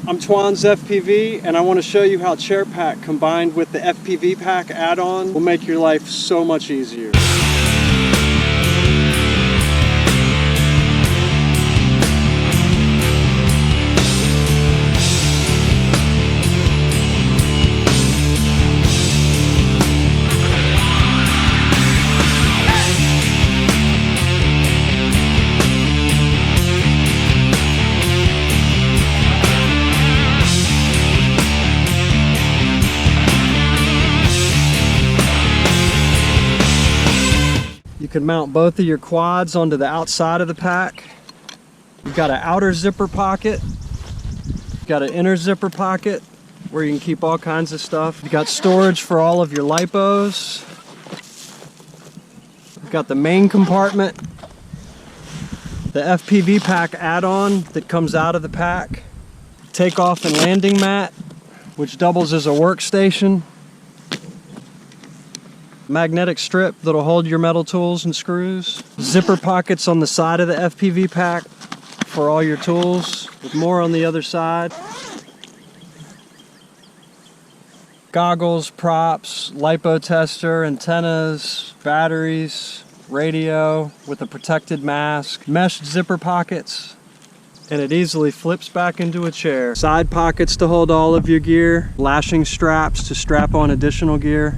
I'm Twans FPV, and I want to show you how Chair-Pak combined with the FPV-Pak add-on will make your life so much easier. You can mount both of your quads onto the outside of the pack. You've got an outer zipper pocket. You've got an inner zipper pocket where you can keep all kinds of stuff. You've got storage for all of your lipos. You've got the main compartment, the FPV-Pak add-on that comes out of the pack, takeoff and landing mat, which doubles as a workstation, magnetic strip that'll hold your metal tools and screws, zipper pockets on the side of the FPV-Pak for all your tools, with more on the other side, goggles, props, lipo tester, antennas, batteries, radio with a protected mask, meshed zipper pockets, and it easily flips back into a chair. Side pockets to hold all of your gear, lashing straps to strap on additional gear.